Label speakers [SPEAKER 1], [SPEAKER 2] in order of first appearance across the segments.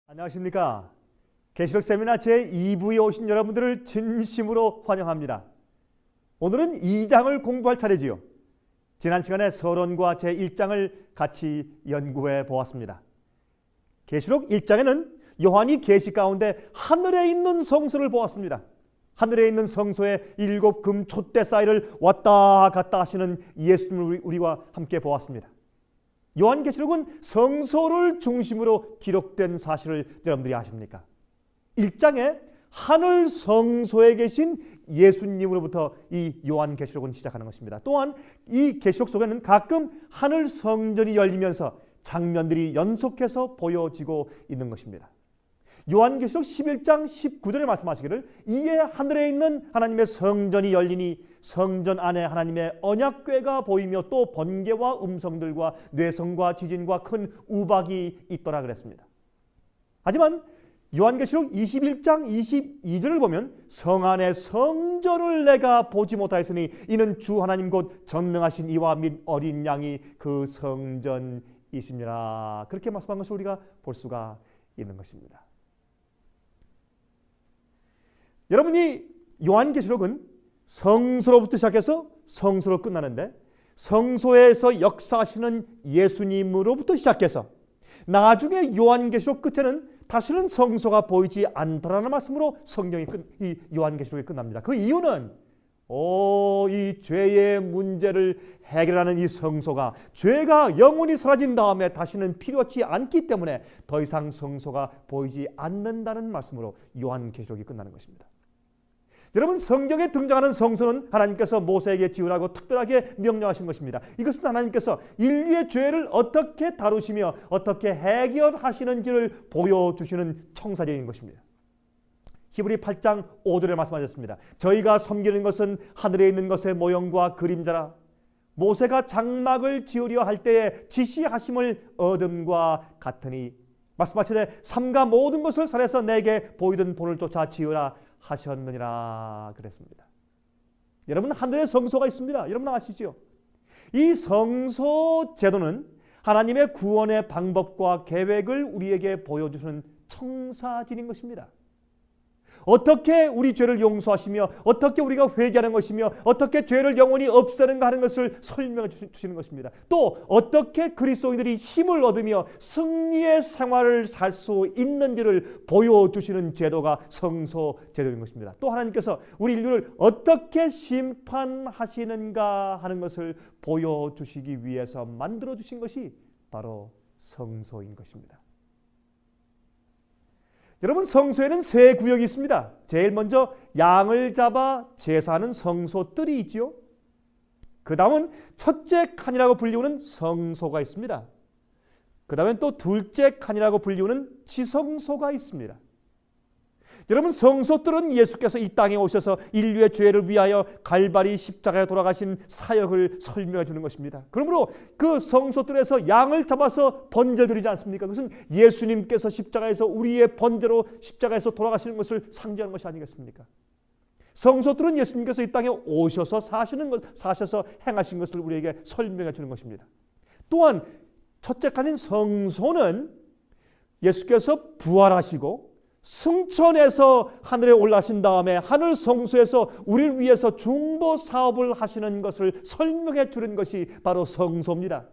[SPEAKER 1] 안녕하십니까. 계시록 세미나 제2부에 오신 여러분들을 진심으로 환영합니다. 오늘은 2장을 공부할 차례지요. 지난 시간에 서론과 제1장을 같이 연구해 보았습니다. 계시록 1장에는 요한이 계시 가운데 하늘에 있는 성소를 보았습니다. 하늘에 있는 성소에 7 금 촛대 사이를 왔다 갔다 하시는 예수님을 우리와 함께 보았습니다. 요한계시록은 성소를 중심으로 기록된 사실을 여러분들이 아십니까? 1장에 하늘 성소에 계신 예수님으로부터 이 요한계시록은 시작하는 것입니다. 또한 이 계시록 속에는 가끔 하늘 성전이 열리면서 장면들이 연속해서 보여지고 있는 것입니다. 요한계시록 11장 19절에 말씀하시기를 이에 하늘에 있는 하나님의 성전이 열리니 성전 안에 하나님의 언약궤가 보이며 또 번개와 음성들과 뇌성과 지진과 큰 우박이 있더라 그랬습니다. 하지만 요한계시록 21장 22절을 보면 성 안에 성전을 내가 보지 못하였으니 이는 주 하나님 곧 전능하신 이와 및 어린 양이 그 성전이시니라. 그렇게 말씀한 것을 우리가 볼 수가 있는 것입니다. 여러분이 요한계시록은 성소로부터 시작해서 성소로 끝나는데 성소에서 역사하시는 예수님으로부터 시작해서 나중에 요한계시록 끝에는 다시는 성소가 보이지 않더라는 말씀으로 이 요한계시록이 끝납니다. 그 이유는 이 죄의 문제를 해결하는 이 성소가 죄가 영원히 사라진 다음에 다시는 필요치 않기 때문에 더 이상 성소가 보이지 않는다는 말씀으로 요한계시록이 끝나는 것입니다. 여러분, 성경에 등장하는 성소는 하나님께서 모세에게 지으라고 특별하게 명령하신 것입니다. 이것은 하나님께서 인류의 죄를 어떻게 다루시며 어떻게 해결하시는지를 보여주시는 청사진인 것입니다. 히브리 8장 5절에 말씀하셨습니다. 저희가 섬기는 것은 하늘에 있는 것의 모형과 그림자라. 모세가 장막을 지으려 할 때에 지시하심을 얻음과 같으니 말씀하시되 삼가 모든 것을 살해서 내게 보이던 본을 쫓아 지으라 하셨느니라 그랬습니다. 여러분, 하늘에 성소가 있습니다. 여러분 아시죠? 이 성소 제도는 하나님의 구원의 방법과 계획을 우리에게 보여주는 청사진인 것입니다. 어떻게 우리 죄를 용서하시며 어떻게 우리가 회개하는 것이며 어떻게 죄를 영원히 없애는가 하는 것을 설명해 주시는 것입니다. 또 어떻게 그리스도인들이 힘을 얻으며 승리의 생활을 살 수 있는지를 보여주시는 제도가 성소 제도인 것입니다. 또 하나님께서 우리 인류를 어떻게 심판하시는가 하는 것을 보여주시기 위해서 만들어주신 것이 바로 성소인 것입니다. 여러분, 성소에는 세 구역이 있습니다. 제일 먼저 양을 잡아 제사하는 성소뜰이 있지요. 그 다음은 첫째 칸이라고 불리우는 성소가 있습니다. 그 다음엔 또 둘째 칸이라고 불리우는 지성소가 있습니다. 여러분, 성소뜰은 예수께서 이 땅에 오셔서 인류의 죄를 위하여 갈바리 십자가에 돌아가신 사역을 설명해 주는 것입니다. 그러므로 그 성소뜰에서 양을 잡아서 번제 드리지 않습니까? 그것은 예수님께서 십자가에서 우리의 번제로 십자가에서 돌아가시는 것을 상징하는 것이 아니겠습니까? 성소뜰은 예수님께서 이 땅에 오셔서 사셔서 행하신 것을 우리에게 설명해 주는 것입니다. 또한 첫째 칸인 성소는 예수께서 부활하시고 승천해서 하늘에 올라신 다음에 하늘 성소에서 우리를 위해서 중보 사업을 하시는 것을 설명해 주는 것이 바로 성소입니다.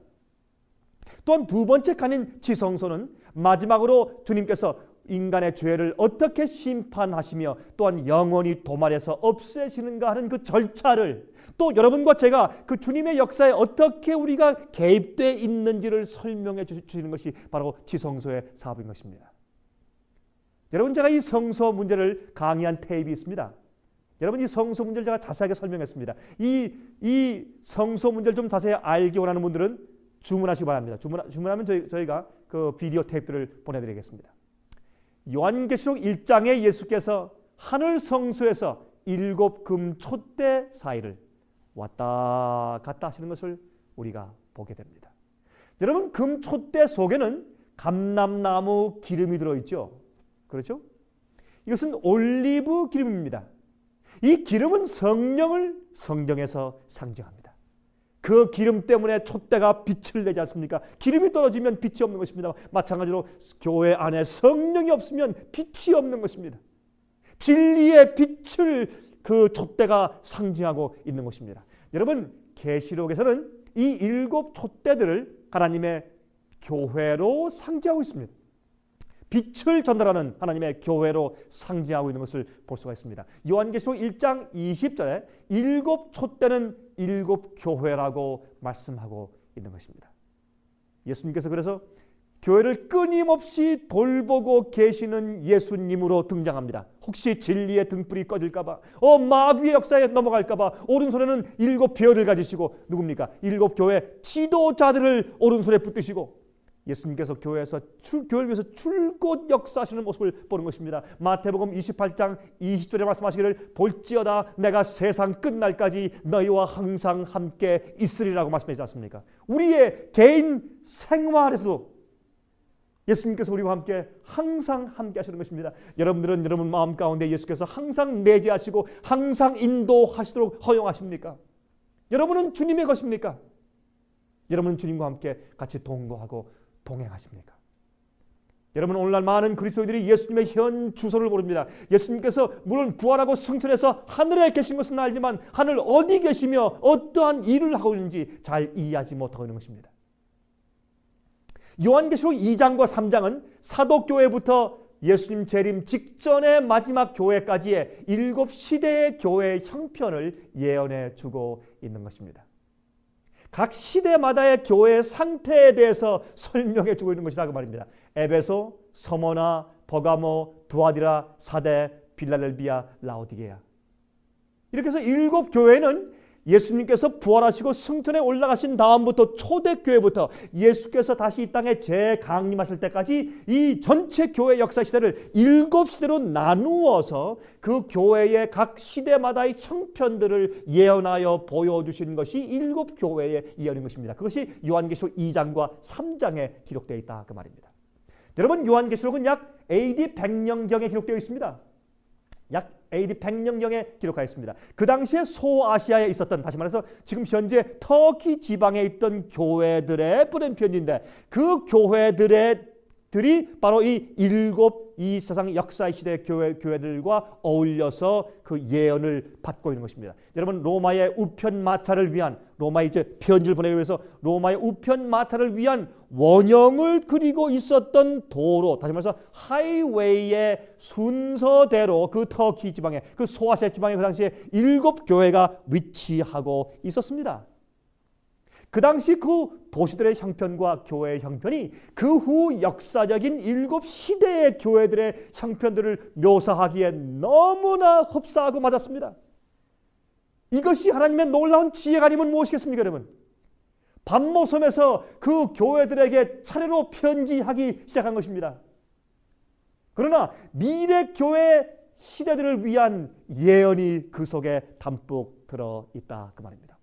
[SPEAKER 1] 또한 두 번째 칸인 지성소는 마지막으로 주님께서 인간의 죄를 어떻게 심판하시며 또한 영원히 도말해서 없애시는가 하는 그 절차를, 또 여러분과 제가 그 주님의 역사에 어떻게 우리가 개입되어 있는지를 설명해 주시는 것이 바로 지성소의 사업인 것입니다. 여러분, 제가 이 성소 문제를 강의한 테이프가 있습니다. 여러분, 이 성소 문제를 제가 자세하게 설명했습니다. 이 성소 문제를 좀 자세히 알기 원하는 분들은 주문하시기 바랍니다. 주문하면 저희가 그 비디오 테이프를 보내드리겠습니다. 요한계시록 1장에 예수께서 하늘 성소에서 7 금 촛대 사이를 왔다 갔다 하시는 것을 우리가 보게 됩니다. 여러분, 금 촛대 속에는 감람나무 기름이 들어있죠. 그렇죠? 이것은 올리브 기름입니다. 이 기름은 성령을 성경에서 상징합니다. 그 기름 때문에 촛대가 빛을 내지 않습니까? 기름이 떨어지면 빛이 없는 것입니다. 마찬가지로 교회 안에 성령이 없으면 빛이 없는 것입니다. 진리의 빛을 그 촛대가 상징하고 있는 것입니다. 여러분, 계시록에서는 이 7 촛대들을 하나님의 교회로 상징하고 있습니다. 빛을 전달하는 하나님의 교회로 상징하고 있는 것을 볼 수가 있습니다. 요한계시록 1장 20절에 7 촛대는 7 교회라고 말씀하고 있는 것입니다. 예수님께서 그래서 교회를 끊임없이 돌보고 계시는 예수님으로 등장합니다. 혹시 진리의 등불이 꺼질까 봐, 마귀의 역사에 넘어갈까 봐 오른손에는 7 별을 가지시고 누굽니까? 7 교회 지도자들을 오른손에 붙드시고 예수님께서 교회를 위해서 줄곧 역사하시는 모습을 보는 것입니다. 마태복음 28장 20절에 말씀하시기를 볼지어다 내가 세상 끝날까지 너희와 항상 함께 있으리라고 말씀하시지 않습니까? 우리의 개인 생활에서도 예수님께서 우리와 함께 항상 함께 하시는 것입니다. 여러분들은 여러분 마음 가운데 예수께서 항상 내재하시고 항상 인도하시도록 허용하십니까? 여러분은 주님의 것입니까? 여러분은 주님과 함께 같이 동거하고 동행하십니까? 여러분, 오늘날 많은 그리스도인들이 예수님의 현 주소를 모릅니다. 예수님께서 물론 부활하고 승천해서 하늘에 계신 것은 알지만 하늘 어디 계시며 어떠한 일을 하고 있는지 잘 이해하지 못하고 있는 것입니다. 요한계시록 2장과 3장은 사도교회부터 예수님 재림 직전의 마지막 교회까지의 7 시대의 교회의 형편을 예언해 주고 있는 것입니다. 각 시대마다의 교회의 상태에 대해서 설명해 주고 있는 것이라고 말입니다. 에베소, 서머나, 버가모, 두아디라, 사데, 빌라델비아, 라오디게아. 이렇게 해서 7 교회는 예수님께서 부활하시고 승천에 올라가신 다음부터 초대교회부터 예수께서 다시 이 땅에 재강림하실 때까지 이 전체 교회 역사 시대를 7 시대로 나누어서 그 교회의 각 시대마다의 형편들을 예언하여 보여주신 것이 7 교회의 예언인 것입니다. 그것이 요한계시록 2장과 3장에 기록되어 있다 그 말입니다. 여러분, 요한계시록은 약 AD 100년경에 기록되어 있습니다. 약 AD 100년경에 기록하였습니다. 그 당시에 소아시아에 있었던, 다시 말해서 지금 현재 터키 지방에 있던 교회들의 뿌린 편지인데 그 교회들이 바로 이 세상 역사의 시대 교회들과 어울려서 그 예언을 받고 있는 것입니다. 여러분, 로마의 우편 마차를 위한, 로마에 이제 편지를 보내기 위해서 로마의 우편 마차를 위한 원형을 그리고 있었던 도로, 다시 말해서 하이웨이의 순서대로 그 터키 지방에, 그 소아시아 지방에 그 당시에 7 교회가 위치하고 있었습니다. 그 당시 그 도시들의 형편과 교회의 형편이 그 후 역사적인 7 시대의 교회들의 형편들을 묘사하기에 너무나 흡사하고 맞았습니다. 이것이 하나님의 놀라운 지혜가 아니면 무엇이겠습니까, 여러분? 밤모섬에서 그 교회들에게 차례로 편지하기 시작한 것입니다. 그러나 미래 교회 시대들을 위한 예언이 그 속에 담뿍 들어있다 그 말입니다.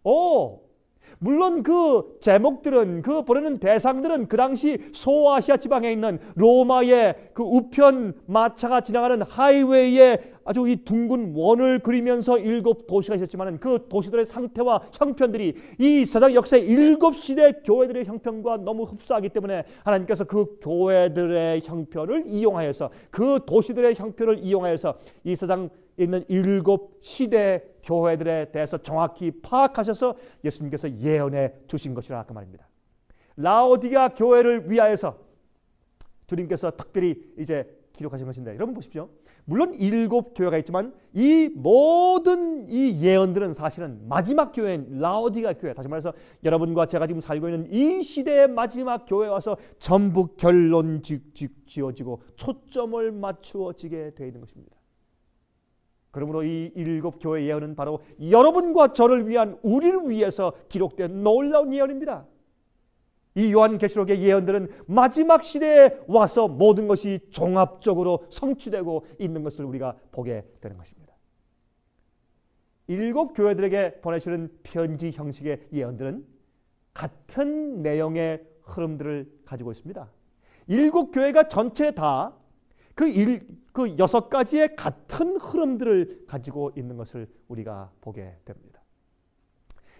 [SPEAKER 1] 물론 그 제목들은, 그 보내는 대상들은 그 당시 소아시아 지방에 있는 로마의 그 우편 마차가 지나가는 하이웨이에 아주 이 둥근 원을 그리면서 7 도시가 있었지만 그 도시들의 상태와 형편들이 이 세상 역사의 7 시대 교회들의 형편과 너무 흡사하기 때문에 하나님께서 그 교회들의 형편을 이용하여서, 그 도시들의 형편을 이용하여서 이 세상 있는 7 시대 교회들에 대해서 정확히 파악하셔서 예수님께서 예언해 주신 것이라 그 말입니다. 라오디게아 교회를 위하여서 주님께서 특별히 이제 기록하신 것인데, 여러분 보십시오. 물론 7 교회가 있지만 이 모든 이 예언들은 사실은 마지막 교회인 라오디게아 교회, 다시 말해서 여러분과 제가 지금 살고 있는 이 시대의 마지막 교회에 와서 전부 결론 지어지고 초점을 맞추어지게 되어 있는 것입니다. 그러므로 이 7 교회 예언은 바로 여러분과 저를 위한, 우리를 위해서 기록된 놀라운 예언입니다. 이 요한계시록의 예언들은 마지막 시대에 와서 모든 것이 종합적으로 성취되고 있는 것을 우리가 보게 되는 것입니다. 7 교회들에게 보내시는 편지 형식의 예언들은 같은 내용의 흐름들을 가지고 있습니다. 7 교회가 전체 다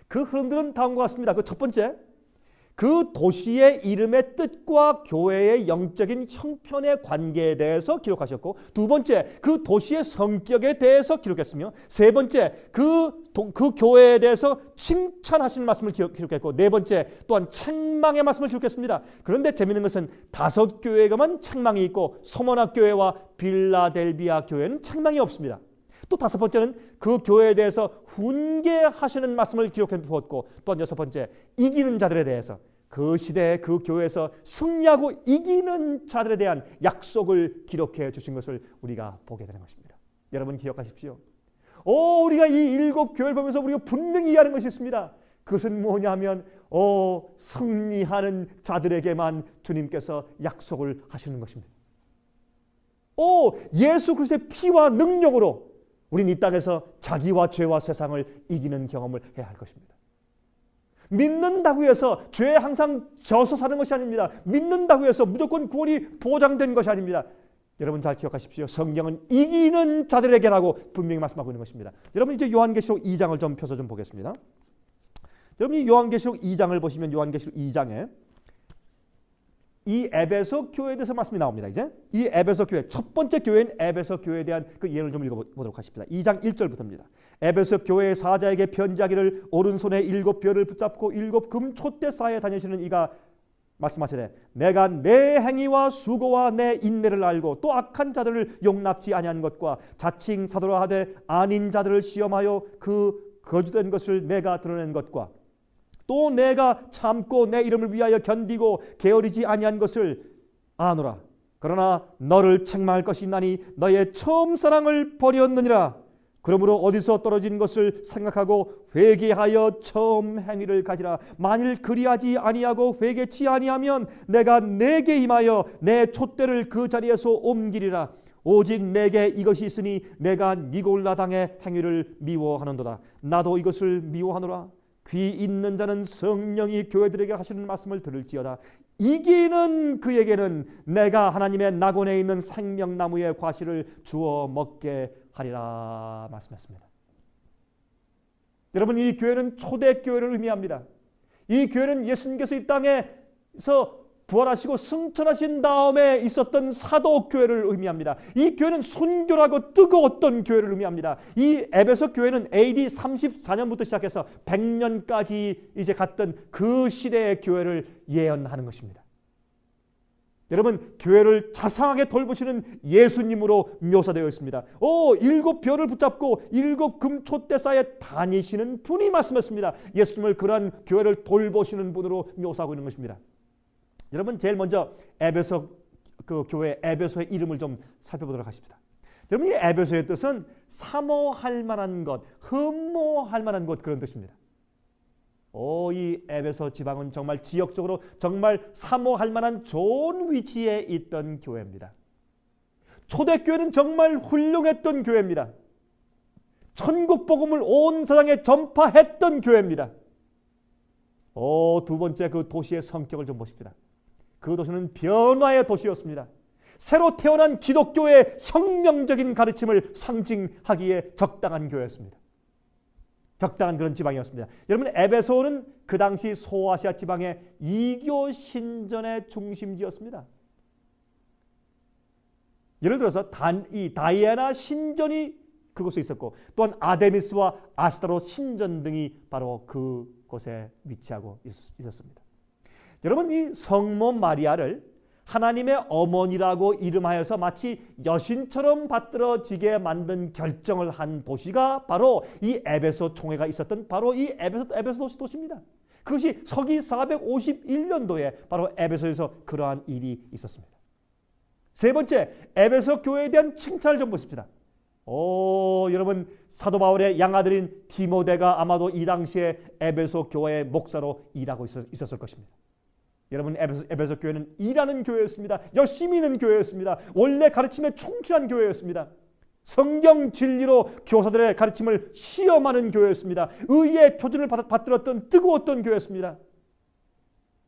[SPEAKER 1] 그 그 흐름들은 다음과 같습니다. 그 첫 번째, 그 도시의 이름의 뜻과 교회의 영적인 형편의 관계에 대해서 기록하셨고, 두 번째, 그 도시의 성격에 대해서 기록했으며, 세 번째, 그 교회에 대해서 칭찬하시는 말씀을 기록했고, 네 번째, 또한 책망의 말씀을 기록했습니다. 그런데 재미있는 것은 다섯 교회가만 책망이 있고 소모나 교회와 빌라델비아 교회는 책망이 없습니다. 또 다섯 번째는 그 교회에 대해서 훈계하시는 말씀을 기록해 두었고, 또 여섯 번째, 이기는 자들에 대해서 그 시대에 그 교회에서 승리하고 이기는 자들에 대한 약속을 기록해 주신 것을 우리가 보게 되는 것입니다. 여러분 기억하십시오. 우리가 이 일곱 교회를 보면서 우리가 분명히 이해하는 것이 있습니다. 그것은 뭐냐면 승리하는 자들에게만 주님께서 약속을 하시는 것입니다. 예수 그리스도의 피와 능력으로 우리는 이 땅에서 자기와 죄와 세상을 이기는 경험을 해야 할 것입니다. 믿는다고 해서 죄에 항상 져서 사는 것이 아닙니다. 믿는다고 해서 무조건 구원이 보장된 것이 아닙니다. 여러분 잘 기억하십시오. 성경은 이기는 자들에게라고 분명히 말씀하고 있는 것입니다. 여러분 이제 요한계시록 2장을 좀 펴서 좀 보겠습니다. 여러분이 요한계시록 2장을 보시면 요한계시록 2장에 이 에베소 교회에 대해서 말씀이 나옵니다. 이제 이 에베소 교회, 첫 번째 교회인 에베소 교회에 대한 그 예를 좀 읽어보도록 하십니다. 2장 1절부터입니다. 에베소 교회의 사자에게 편지하기를 오른손에 7별을 붙잡고 7 금촛대 쌓에 다니시는 이가 말씀하시되 내가 내 행위와 수고와 내 인내를 알고 또 악한 자들을 용납지 아니한 것과 자칭 사도라 하되 아닌 자들을 시험하여 그 거짓된 것을 내가 드러낸 것과 또 내가 참고 내 이름을 위하여 견디고 게으르지 아니한 것을 아노라. 그러나 너를 책망할 것이 있나니 너의 처음 사랑을 버렸느니라. 그러므로 어디서 떨어진 것을 생각하고 회개하여 처음 행위를 가지라. 만일 그리하지 아니하고 회개치 아니하면 내가 내게 임하여 내 촛대를 그 자리에서 옮기리라. 오직 내게 이것이 있으니 내가 니골라 당의 행위를 미워하는도다. 나도 이것을 미워하노라. 귀 있는 자는 성령이 교회들에게 하시는 말씀을 들을지어다. 이기는 그에게는 내가 하나님의 낙원에 있는 생명나무의 과실을 주어 먹게 하리라 말씀했습니다. 여러분 이 교회는 초대교회를 의미합니다. 이 교회는 예수님께서 이 땅에서 부활하시고 승천하신 다음에 있었던 사도교회를 의미합니다. 이 교회는 순결하고 뜨거웠던 교회를 의미합니다. 이 에베소 교회는 AD 34년부터 시작해서 100년까지 이제 갔던 그 시대의 교회를 예언하는 것입니다. 여러분 교회를 자상하게 돌보시는 예수님으로 묘사되어 있습니다. 7별을 붙잡고 7 금촛대 쌓에 다니시는 분이 말씀했습니다. 예수님을 그러한 교회를 돌보시는 분으로 묘사하고 있는 것입니다. 여러분 제일 먼저 에베소 그 교회 에베소의 이름을 좀 살펴보도록 하십시다. 여러분 이 에베소의 뜻은 사모할 만한 것, 흠모할 만한 것 그런 뜻입니다. 이 에베소 지방은 정말 지역적으로 정말 사모할 만한 좋은 위치에 있던 교회입니다. 초대교회는 정말 훌륭했던 교회입니다. 천국 복음을 온 세상에 전파했던 교회입니다. 두 번째 그 도시의 성격을 좀 보십시다. 그 도시는 변화의 도시였습니다. 새로 태어난 기독교의 혁명적인 가르침을 상징하기에 적당한 교회였습니다. 적당한 그런 지방이었습니다. 여러분 에베소는 그 당시 소아시아 지방의 이교 신전의 중심지였습니다. 예를 들어서 이 다이애나 신전이 그곳에 있었고 또한 아데미스와 아스타로 신전 등이 바로 그곳에 위치하고 있었습니다. 여러분 이 성모 마리아를 하나님의 어머니라고 이름하여서 마치 여신처럼 받들어지게 만든 결정을 한 도시가 바로 이 에베소 총회가 있었던 바로 이 에베소 도시입니다. 그것이 서기 451년도에 바로 에베소에서 그러한 일이 있었습니다. 세 번째, 에베소 교회에 대한 칭찬을 좀 보십시다. 여러분 사도 바울의 양아들인 디모데가 아마도 이 당시에 에베소 교회의 목사로 일하고 있었을 것입니다. 여러분 에베소 교회는 일하는 교회였습니다. 열심히 있는 교회였습니다. 원래 가르침에 충실한 교회였습니다. 성경 진리로 교사들의 가르침을 시험하는 교회였습니다. 의의 표준을 받들었던 뜨거웠던 교회였습니다.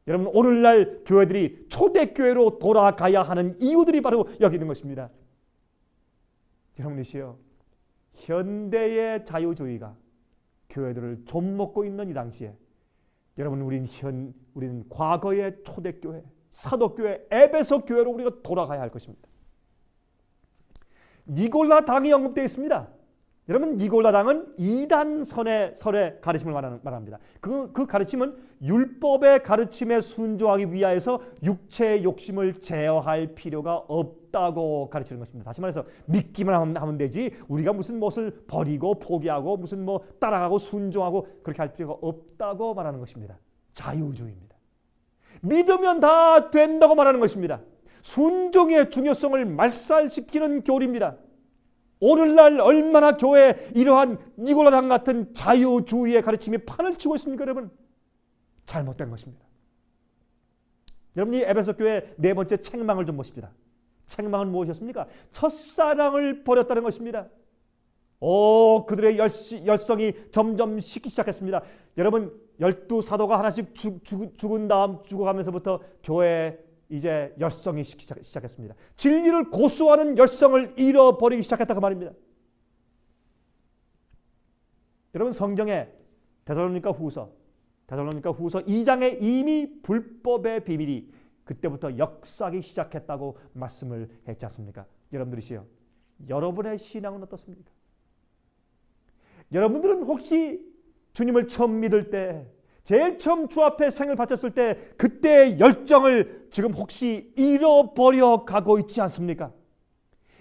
[SPEAKER 1] 여러분 오늘날 교회들이 초대교회로 돌아가야 하는 이유들이 바로 여기 있는 것입니다. 여러분이시여 현대의 자유주의가 교회들을 좀먹고 있는 이 당시에 여러분, 우리는 과거의 초대교회, 사도교회, 에베소 교회로 우리가 돌아가야 할 것입니다. 니골라 당이 언급되어 있습니다. 여러분, 니골라 당은 이단설의 가르침을 말합니다. 그 가르침은 율법의 가르침에 순종하기 위하여서 육체의 욕심을 제어할 필요가 없다고 가르치는 것입니다. 다시 말해서 믿기만 하면 되지 우리가 무슨 무엇을 버리고 포기하고 무슨 따라가고 순종하고 그렇게 할 필요가 없다고 말하는 것입니다. 자유주의입니다. 믿으면 다 된다고 말하는 것입니다. 순종의 중요성을 말살시키는 교리입니다. 오늘날 얼마나 교회에 이러한 니골라당 같은 자유주의의 가르침이 판을 치고 있습니까, 여러분? 잘못된 것입니다. 여러분, 이 에베소 교회 네 번째 책망을 좀 보십시다. 책망은 무엇이었습니까? 첫사랑을 버렸다는 것입니다. 그들의 열성이 점점 식기 시작했습니다. 여러분, 12사도가 하나씩 죽은 다음 죽어가면서부터 교회에 이제 열성이 식기 시작했습니다. 진리를 고수하는 열성을 잃어버리기 시작했다고 말입니다. 여러분, 성경에 데살로니가 후서 2장에 이미 불법의 비밀이 그때부터 역사하기 시작했다고 말씀을 했지 않습니까? 여러분들이시요, 여러분의 신앙은 어떻습니까? 여러분들은 혹시 주님을 처음 믿을 때, 제일 처음 주 앞에 생을 바쳤을 때 그때의 열정을 지금 혹시 잃어버려 가고 있지 않습니까?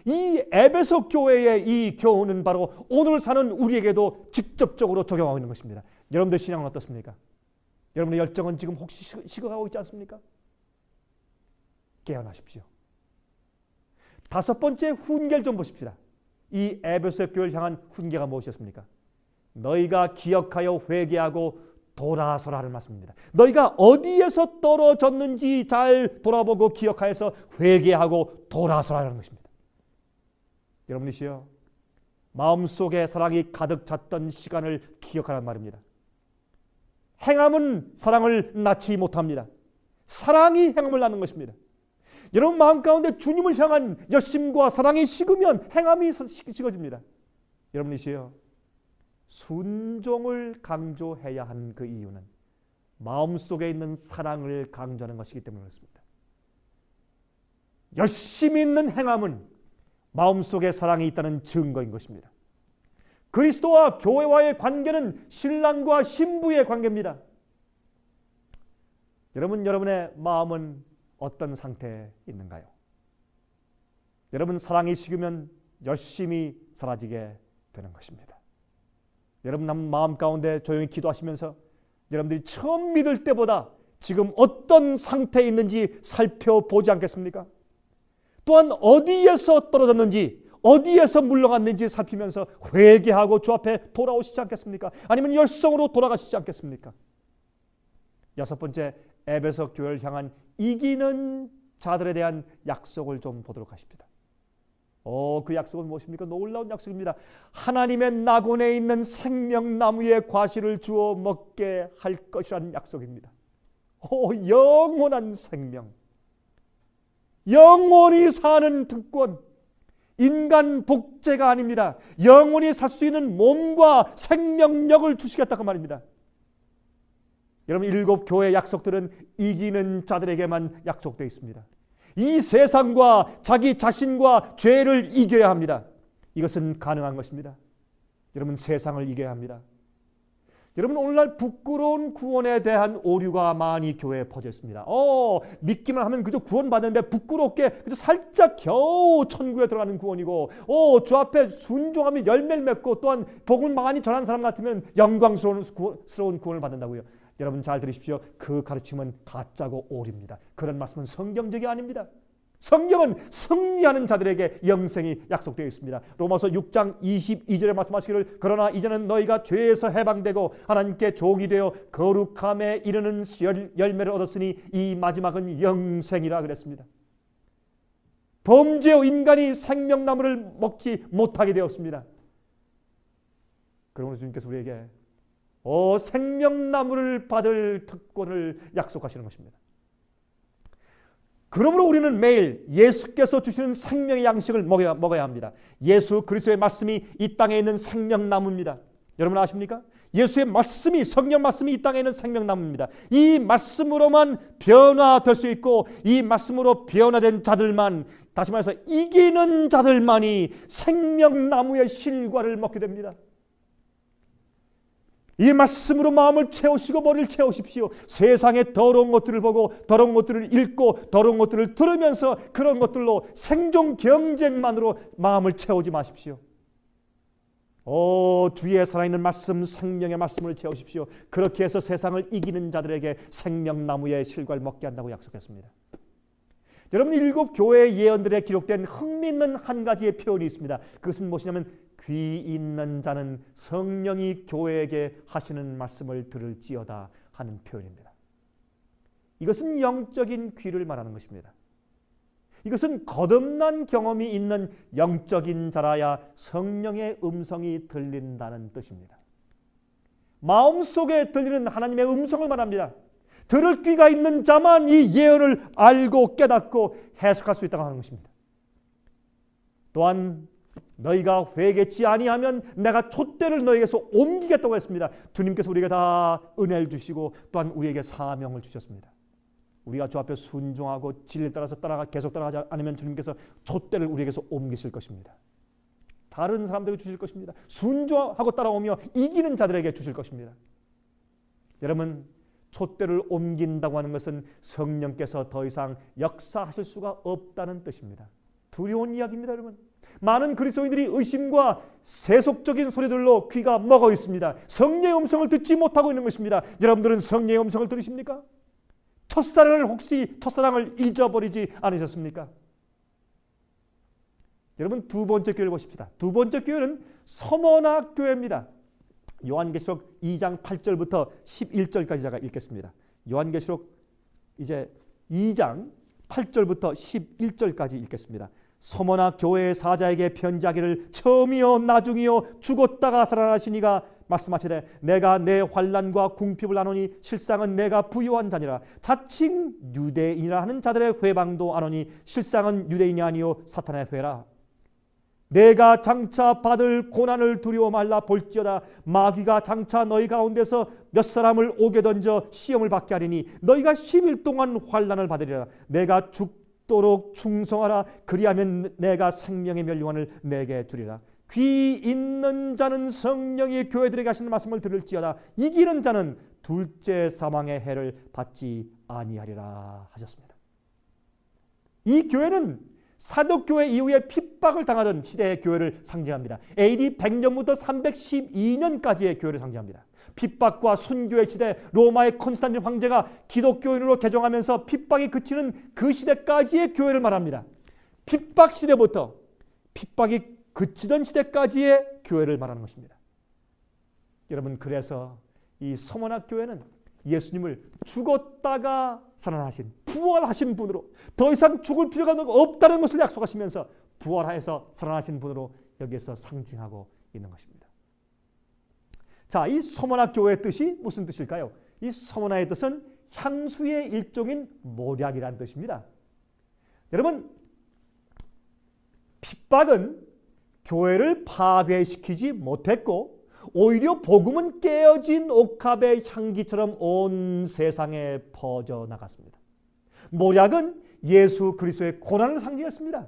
[SPEAKER 1] 이 에베소 교회의 이 교훈은 바로 오늘 사는 우리에게도 직접적으로 적용하고 있는 것입니다. 여러분들 신앙은 어떻습니까? 여러분의 열정은 지금 혹시 식어가고 있지 않습니까? 깨어나십시오. 다섯 번째 훈계를 좀 보십시다. 이 에베소 교회를 향한 훈계가 무엇이었습니까? 너희가 기억하여 회개하고 돌아서라는 말씀입니다. 너희가 어디에서 떨어졌는지 잘 돌아보고 기억하여서 회개하고 돌아서라는 것입니다. 여러분이시여, 마음속에 사랑이 가득 찼던 시간을 기억하란 말입니다. 행함은 사랑을 낳지 못합니다. 사랑이 행함을 낳는 것입니다. 여러분 마음 가운데 주님을 향한 열심과 사랑이 식으면 행함이 식어집니다. 여러분이시여, 순종을 강조해야 하는 그 이유는 마음속에 있는 사랑을 강조하는 것이기 때문에 그렇습니다. 열심히 있는 행함은 마음속에 사랑이 있다는 증거인 것입니다. 그리스도와 교회와의 관계는 신랑과 신부의 관계입니다. 여러분의 마음은 어떤 상태에 있는가요? 여러분, 사랑이 식으면 열심히 사라지게 되는 것입니다. 여러분 마음 가운데 조용히 기도하시면서 여러분들이 처음 믿을 때보다 지금 어떤 상태에 있는지 살펴보지 않겠습니까? 또한 어디에서 떨어졌는지, 어디에서 물러갔는지 살피면서 회개하고 주 앞에 돌아오시지 않겠습니까? 아니면 열성으로 돌아가시지 않겠습니까? 여섯 번째, 에베소 교회를 향한 이기는 자들에 대한 약속을 좀 보도록 하십니다. 그 약속은 무엇입니까? 놀라운 약속입니다. 하나님의 낙원에 있는 생명나무의 과실을 주어 먹게 할 것이라는 약속입니다. 영원한 생명, 영원히 사는 특권, 인간 복제가 아닙니다. 영원히 살 수 있는 몸과 생명력을 주시겠다고 말입니다. 여러분, 7 교회 약속들은 이기는 자들에게만 약속되어 있습니다. 이 세상과 자기 자신과 죄를 이겨야 합니다. 이것은 가능한 것입니다. 여러분, 세상을 이겨야 합니다. 여러분, 오늘날 부끄러운 구원에 대한 오류가 많이 교회에 퍼져 있습니다. 믿기만 하면 그저 구원받는데 부끄럽게 그저 살짝 겨우 천국에 들어가는 구원이고, 주 앞에 순종하면 열매를 맺고 또한 복을 많이 전한 사람 같으면 영광스러운 구원을 받는다고요. 여러분 잘 들으십시오. 그 가르침은 가짜고 오류입니다. 그런 말씀은 성경적이 아닙니다. 성경은 승리하는 자들에게 영생이 약속되어 있습니다. 로마서 6장 22절에 말씀하시기를 그러나 이제는 너희가 죄에서 해방되고 하나님께 종이 되어 거룩함에 이르는 열매를 얻었으니 이 마지막은 영생이라 그랬습니다. 범죄의 인간이 생명나무를 먹지 못하게 되었습니다. 그러므로 주님께서 우리에게 생명나무를 받을 특권을 약속하시는 것입니다. 그러므로 우리는 매일 예수께서 주시는 생명의 양식을 먹어야 합니다. 예수 그리스도의 말씀이 이 땅에 있는 생명나무입니다. 여러분 아십니까? 예수의 말씀이, 성령 말씀이 이 땅에 있는 생명나무입니다. 이 말씀으로만 변화될 수 있고, 이 말씀으로 변화된 자들만, 다시 말해서 이기는 자들만이 생명나무의 실과를 먹게 됩니다. 이 말씀으로 마음을 채우시고 머리를 채우십시오. 세상의 더러운 것들을 보고 더러운 것들을 읽고 더러운 것들을 들으면서 그런 것들로 생존 경쟁만으로 마음을 채우지 마십시오. 주위에 살아있는 말씀, 생명의 말씀을 채우십시오. 그렇게 해서 세상을 이기는 자들에게 생명나무의 실과를 먹게 한다고 약속했습니다. 여러분, 7 교회의 예언들에 기록된 흥미있는 한 가지의 표현이 있습니다. 그것은 무엇이냐면 귀 있는 자는 성령이 교회에게 하시는 말씀을 들을지어다 하는 표현입니다. 이것은 영적인 귀를 말하는 것입니다. 이것은 거듭난 경험이 있는 영적인 자라야 성령의 음성이 들린다는 뜻입니다. 마음속에 들리는 하나님의 음성을 말합니다. 들을 귀가 있는 자만 이 예언을 알고 깨닫고 해석할 수 있다고 하는 것입니다. 또한 너희가 회개치 아니하면 내가 촛대를 너희에게서 옮기겠다고 했습니다. 주님께서 우리에게 다 은혜를 주시고 또한 우리에게 사명을 주셨습니다. 우리가 주 앞에 순종하고 진리를 따라서 계속 따라가지 않으면 주님께서 촛대를 우리에게서 옮기실 것입니다. 다른 사람들에게 주실 것입니다. 순종하고 따라오며 이기는 자들에게 주실 것입니다. 여러분, 촛대를 옮긴다고 하는 것은 성령께서 더 이상 역사하실 수가 없다는 뜻입니다. 두려운 이야기입니다, 여러분. 많은 그리스도인들이 의심과 세속적인 소리들로 귀가 먹어 있습니다. 성령의 음성을 듣지 못하고 있는 것입니다. 여러분들은 성령의 음성을 들으십니까? 첫사랑을 잊어버리지 않으셨습니까? 여러분, 두 번째 교회를 보십시다. 두 번째 교회는 서머나 교회입니다. 요한계시록 2장 8절부터 11절까지 제가 읽겠습니다. 요한계시록 이제 2장 8절부터 11절까지 읽겠습니다. 서머나 교회의 사자에게 편지하기를 처음이요 나중이요 죽었다가 살아나시니가 말씀하시되 내가 내 환난과 궁핍을 나누니 실상은 내가 부요한 자니라. 자칭 유대인이라 하는 자들의 회방도 아노니 실상은 유대인이 아니요 사탄의 회라. 내가 장차 받을 고난을 두려워 말라. 볼지어다 마귀가 장차 너희 가운데서 몇 사람을 옥에 던져 시험을 받게 하리니 너희가 10일 동안 환난을 받으리라. 내가 죽도록 충성하라. 그리하면 내가 생명의 멸류관을 내게 주리라. 귀 있는 자는 성령이 교회들에게 하시는 말씀을 들을지어다. 이기는 자는 둘째 사망의 해를 받지 아니하리라 하셨습니다. 이 교회는 사도교회 이후에 핍박을 당하던 시대의 교회를 상징합니다. AD 100년부터 312년까지의 교회를 상징합니다. 핍박과 순교의 시대, 로마의 콘스탄틴 황제가 기독교인으로 개종하면서 핍박이 그치는 그 시대까지의 교회를 말합니다. 핍박 시대부터 핍박이 그치던 시대까지의 교회를 말하는 것입니다. 여러분, 그래서 이 서머나 교회는 예수님을 죽었다가 살아나신, 부활하신 분으로 더 이상 죽을 필요가 없다는 것을 약속하시면서 부활하여서 살아나신 분으로 여기에서 상징하고 있는 것입니다. 자, 이 서머나 교회의 뜻이 무슨 뜻일까요? 이 서머나의 뜻은 향수의 일종인 모략이라는 뜻입니다. 여러분, 핍박은 교회를 파괴시키지 못했고 오히려 복음은 깨어진 옥합의 향기처럼 온 세상에 퍼져나갔습니다. 모략은 예수 그리스도의 고난을 상징했습니다.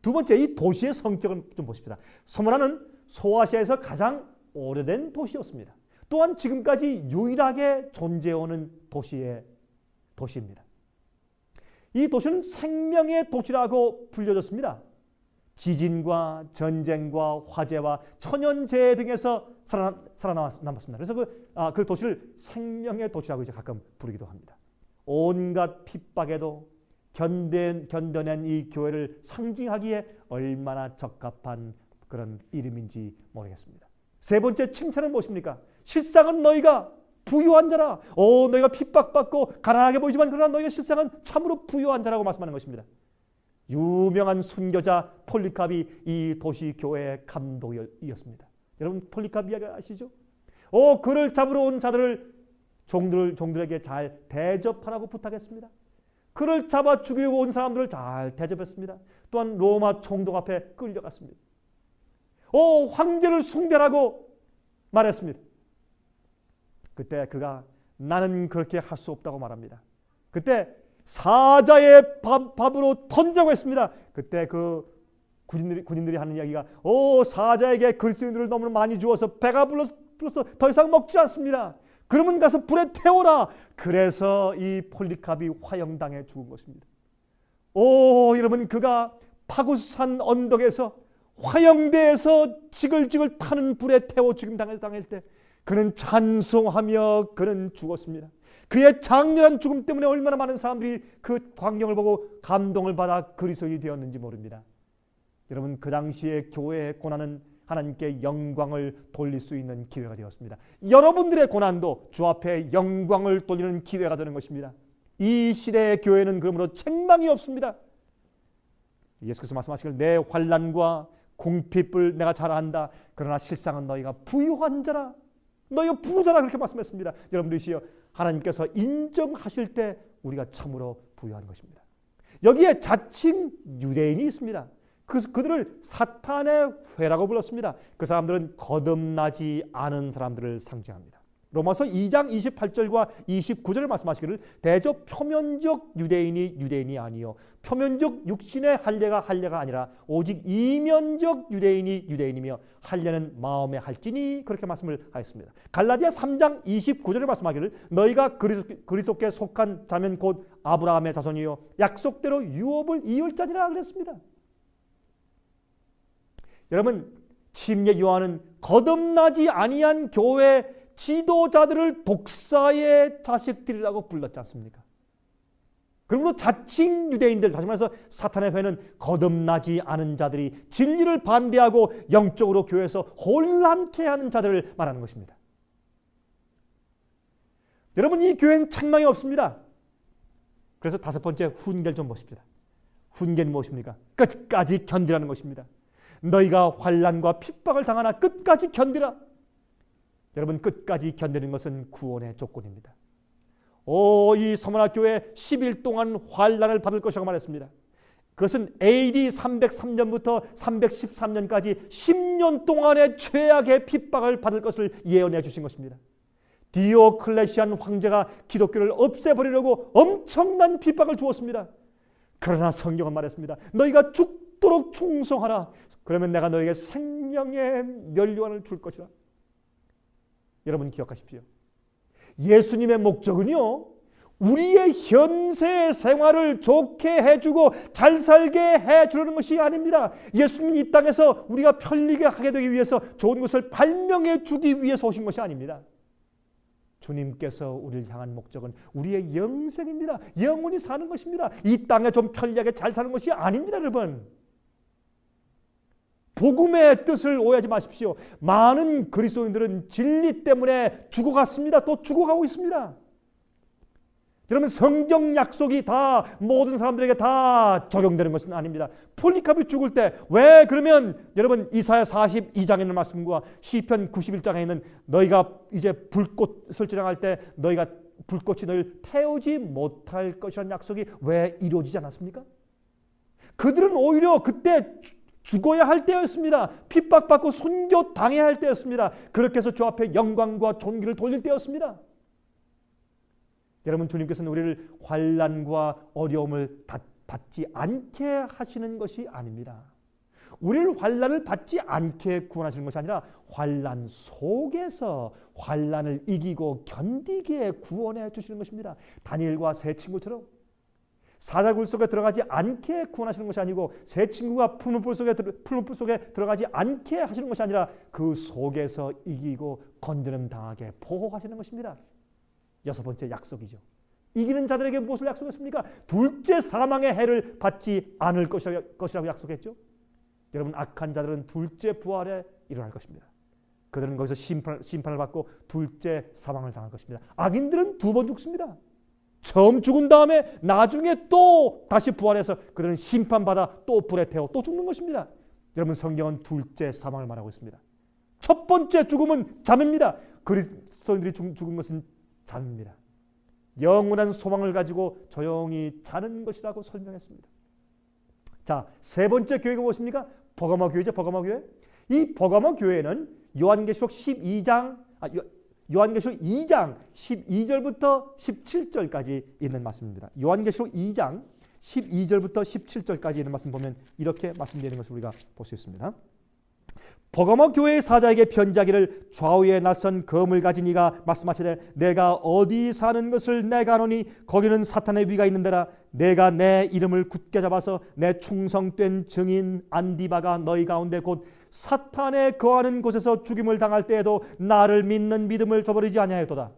[SPEAKER 1] 두 번째, 이 도시의 성격을 좀 보십시다. 서머나는 소아시아에서 가장 오래된 도시였습니다. 또한 지금까지 유일하게 존재해오는 도시입니다. 이 도시는 생명의 도시라고 불려졌습니다. 지진과 전쟁과 화재와 천연재해 등에서 살아남았습니다. 그래서 그 도시를 생명의 도시라고 이제 가끔 부르기도 합니다. 온갖 핍박에도 견뎌낸 이 교회를 상징하기에 얼마나 적합한 그런 이름인지 모르겠습니다. 세 번째 칭찬은 무엇입니까? 실상은 너희가 부유한 자라. 너희가 핍박받고 가난하게 보이지만 그러나 너희가 실상은 참으로 부유한 자라고 말씀하는 것입니다. 유명한 순교자 폴리캅이 이 도시 교회의 감독이었습니다. 여러분, 폴리캅 이야기 아시죠? 그를 잡으러 온 자들을 종들에게 잘 대접하라고 부탁했습니다. 그를 잡아 죽이려고 온 사람들을 잘 대접했습니다. 또한 로마 총독 앞에 끌려갔습니다. 황제를 숭배하고 말했습니다. 그때 그가 나는 그렇게 할 수 없다고 말합니다. 그때 사자의 밥으로 던지라고 했습니다. 그때 그 군인들이 하는 이야기가 사자에게 그리스도인들을 너무 많이 주어서 배가 불러서 더 이상 먹지 않습니다. 그러면 가서 불에 태워라. 그래서 이 폴리캅이 화형당해 죽은 것입니다. 여러분, 그가 파구산 언덕에서 화형대에서 지글지글 타는 불에 태워 죽임 당할 때 그는 찬송하며 그는 죽었습니다. 그의 장렬한 죽음 때문에 얼마나 많은 사람들이 그 광경을 보고 감동을 받아 그리스도인이 되었는지 모릅니다. 여러분, 그 당시에 교회의 고난은 하나님께 영광을 돌릴 수 있는 기회가 되었습니다. 여러분들의 고난도 주 앞에 영광을 돌리는 기회가 되는 것입니다. 이 시대의 교회는 그러므로 책망이 없습니다. 예수께서 말씀하시길 내 환난과 궁핍을 내가 잘 안다. 그러나 실상은 너희가 부유한 자라. 너희가 부자라 그렇게 말씀했습니다. 여러분들이시여, 하나님께서 인정하실 때 우리가 참으로 부유한 것입니다. 여기에 자칭 유대인이 있습니다. 그들을 사탄의 회라고 불렀습니다. 그 사람들은 거듭나지 않은 사람들을 상징합니다. 로마서 2장 28절과 29절을 말씀하시기를 대저 표면적 유대인이 아니요 표면적 육신의 할례가 아니라 오직 이면적 유대인이며 할례는 마음에 할지니 그렇게 말씀을 하였습니다. 갈라디아 3장 29절을 말씀하기를 너희가 그리스도께 속한 자면 곧 아브라함의 자손이요 약속대로 유업을 이을 자니라 그랬습니다. 여러분, 침례 요한은 거듭나지 아니한 교회 지도자들을 독사의 자식들이라고 불렀지 않습니까? 그러므로 자칭 유대인들, 다시 말해서 사탄의 회는 거듭나지 않은 자들이 진리를 반대하고 영적으로 교회에서 혼란케 하는 자들을 말하는 것입니다. 여러분, 이 교회는 책망이 없습니다. 그래서 다섯 번째 훈계를 좀 보십시다. 훈계는 무엇입니까? 끝까지 견디라는 것입니다. 너희가 환난과 핍박을 당하나 끝까지 견디라. 여러분, 끝까지 견디는 것은 구원의 조건입니다. 이 서문학교회 10일 동안 환난을 받을 것이라고 말했습니다. 그것은 AD 303년부터 313년까지 10년 동안의 최악의 핍박을 받을 것을 예언해 주신 것입니다. 디오클레시안 황제가 기독교를 없애버리려고 엄청난 핍박을 주었습니다. 그러나 성경은 말했습니다. 너희가 죽도록 충성하라. 그러면 내가 너에게 생명의 면류관을 줄 것이라. 여러분 기억하십시오. 예수님의 목적은요, 우리의 현세 생활을 좋게 해주고 잘 살게 해주려는 것이 아닙니다. 예수님은 이 땅에서 우리가 편리하게 하게 되기 위해서 좋은 것을 발명해 주기 위해서 오신 것이 아닙니다. 주님께서 우리를 향한 목적은 우리의 영생입니다. 영원히 사는 것입니다. 이 땅에 좀 편리하게 잘 사는 것이 아닙니다, 여러분. 복음의 뜻을 오해하지 마십시오. 많은 그리스도인들은 진리 때문에 죽어갔습니다. 또 죽어가고 있습니다. 여러분, 성경 약속이 다 모든 사람들에게 다 적용되는 것은 아닙니다. 폴리캅이 죽을 때 왜 그러면 여러분 이사야 42장에 있는 말씀과 시편 91장에 있는 너희가 이제 불꽃을 지나갈 때 너희가 불꽃이 너희를 태우지 못할 것이라는 약속이 왜 이루어지지 않았습니까? 그들은 오히려 그때 죽어야 할 때였습니다. 핍박받고 순교당해야 할 때였습니다. 그렇게 해서 주 앞에 영광과 존귀를 돌릴 때였습니다. 여러분, 주님께서는 우리를 환난과 어려움을 받지 않게 하시는 것이 아닙니다. 우리를 환난을 받지 않게 구원하시는 것이 아니라 환난 속에서 환난을 이기고 견디게 구원해 주시는 것입니다. 다니엘과 세 친구처럼 사자굴 속에 들어가지 않게 구원하시는 것이 아니고 세 친구가 푸른 불 속에 들어가지 않게 하시는 것이 아니라 그 속에서 이기고 건드림 당하게 보호하시는 것입니다. 여섯 번째 약속이죠. 이기는 자들에게 무엇을 약속했습니까? 둘째 사망의 해를 받지 않을 것이라고 약속했죠. 여러분, 악한 자들은 둘째 부활에 일어날 것입니다. 그들은 거기서 심판을 받고 둘째 사망을 당할 것입니다. 악인들은 두 번 죽습니다. 처음 죽은 다음에 나중에 또 다시 부활해서 그들은 심판받아 또 불에 태워 또 죽는 것입니다. 여러분, 성경은 둘째 사망을 말하고 있습니다. 첫 번째 죽음은 잠입니다. 그리스도인들이 죽은 것은 잠입니다. 영원한 소망을 가지고 조용히 자는 것이라고 설명했습니다. 자, 세 번째 교회가 무엇입니까? 버가모 교회죠. 버가모 교회. 이 버가모 교회는 요한계시록 12장 요한계시록 2장 12절부터 17절까지 있는 말씀입니다. 요한계시록 2장 12절부터 17절까지 있는 말씀 보면 이렇게 말씀드리는 것을 우리가 볼 수 있습니다. 버가모 교회의 사자에게 편지하기를 좌우에 낯선 검을 가진 이가 말씀하시되 내가 어디 사는 것을 내가 아노니 거기는 사탄의 위가 있는데라. 내가 내 이름을 굳게 잡아서 내 충성된 증인 안디바가 너희 가운데 곧 사탄에 거하는 곳에서 죽임을 당할 때에도 나를 믿는 믿음을 저버리지 아니하였도다.